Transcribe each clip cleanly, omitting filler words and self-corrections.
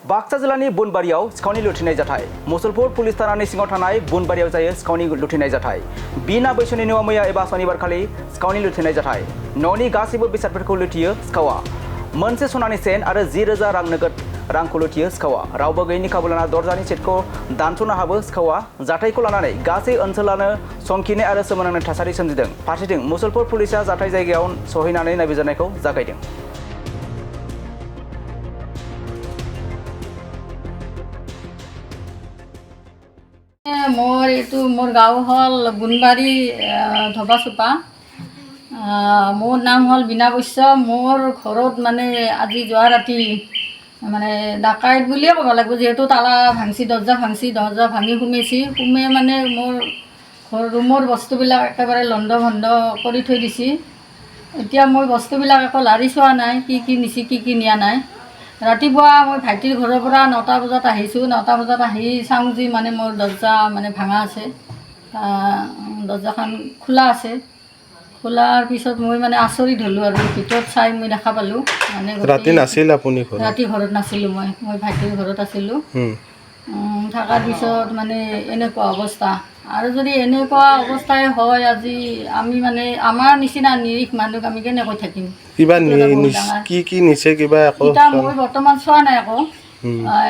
बाक्सा जिल्लानि बुनबारियाव सिखावनि लुथिनाय जाथाय मुसलपुर पुलिस थानानि सिङाव थानाय बुनबारियाव जायो सिखावनि लुथिनाय जाथाय बिना बैसोनि न'आव मैया एबा सनिबारखालि सिखावनि लुथिनाय जाथाय न'नि गासैबो बेसादफोरखौ लुथियो सिखावा मोनसे सनानि सेन आरो 10,000 रां नोगोद रांखौ लुथियो सिखावा रावबो गैयैनि खाबु लाना दरजानि सेटखौ दानस'नो हाबो सिखावा जाथायखौ लानानै गासै ओनसोलानो संखिनाय आरो सोमोनांनाय थासारि सोमजिदों फारसेथिं मुसलपुर पुलिसा जाथाय जायगायाव सहैनानै नायबिजिरनायखौ जागायदों मोर गाँव हल बुनबारी धबाचोपा मोर नाम हल बीना बैश्य मोर घरत माने আজি যোৱা ৰাতি মানে ডাকাইত বুলিয়ে ক'ব লাগিব যেহেতু তালা ভাঙছি দৰজা ভাঙি সোমাই মানে মোৰ ঘৰ ৰুমৰ বস্তুবিলাক একেবাৰে লণ্ড ভণ্ড কৰি থৈ দিছি এতিয়া মই বস্তুবিলাক একো লাৰি চোৱা নাই কি নিছি কি নিয়া নাই ৰাতিপুৱা মই ভাইটিৰ ঘৰৰ পৰা 9টা বজাত আহিছোঁ 9টা বজাত আহি চাওঁ যে মানে মোৰ দৰজা মানে ভাঙা আছে দৰজাখন খোলা আছে খোলাৰ পিছত মই মানে আচৰিত হ'লোঁ আৰু ভিতৰত চাই মই দেখা পালোঁ মানে ৰাতি নাছিল আপুনি ঘৰত ৰাতি ঘৰত নাছিলোঁ মই ভাইটিৰ ঘৰত আছিলোঁ থকাৰ পিছত মানে এনেকুৱা অৱস্থা আৰু যদি এনেকুৱা অৱস্থাই হয় আজি আমি মানে আমাৰ নিচিনা নিৰীহ মানুহ আমি কেনেকৈ থাকিম কিবা কি নিছে কিবা এটা মই বৰ্তমান চোৱা নাই আকৌ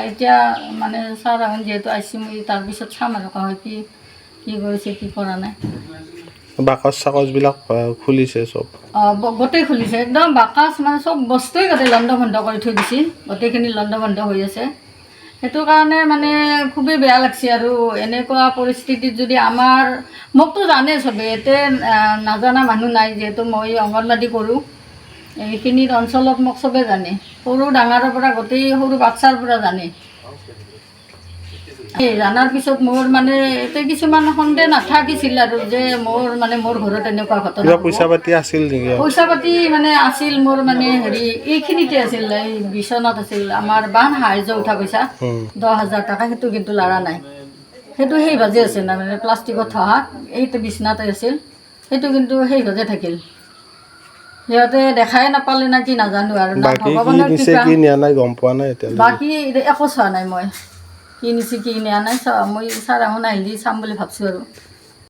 এতিয়া মানে ছাৰ আহোন যিহেতু আহিছে মই তাৰপিছত চাম আৰু হয় কি কৰিছে কি কৰা নাই বাকচ চাকচবিলাক খুলিছে চব গোটেই খুলিছে একদম বাকচ মানে চব বস্তুৱেই গোটেই লণ্ড ভণ্ড কৰি থৈ দিছে গোটেইখিনি লণ্ড ভণ্ড হৈ আছে সেইটো কাৰণে মানে খুবেই বেয়া লাগছে আৰু এনেকুৱা পৰিস্থিতিত যদি আমাৰ মোকতো জানে চবে এতে নাজানা মানুহ নাই যিহেতু মই অংগনবাড়ী কৰোঁ এইখিনিত অঞ্চলত মোক চবে জানে সৰু ডাঙৰৰ পৰা গোটেই সৰু বাচ্চাৰ পৰা জানে জানাৰ পিছত মোৰ মানে এতে কিছুমান সন্দেহ নাথাকিছিল আৰু যে মোৰ ঘৰত এনেকুৱা ঘটনা পইচা পাতি আছিল নেকি পইচা পাতি মানে আছিল মোৰ মানে হেৰি এইখিনিতে আছিল এই বিচনাত আছিল আমাৰ বান সাহায্য উঠা পইচা 10,000 টাকা সেইটো কিন্তু লৰা নাই সেইটো সেই ভাজে আছে না মানে প্লাষ্টিকত থোৱা এইটো বিচনাতে আছিল সেইটো কিন্তু সেই ভাজে থাকিল সিহঁতে দেখাই নাপালে না কি নাজানো আৰু না ভগৱানৰ কৃপা কি নিয়া নাই গম পোৱা নাই এতিয়া বাকি একো চোৱা নাই মই কি নিছি কি নিয়া নাই মই ছাৰ আহোন আহিলি চাম বুলি ভাবছোঁ আৰু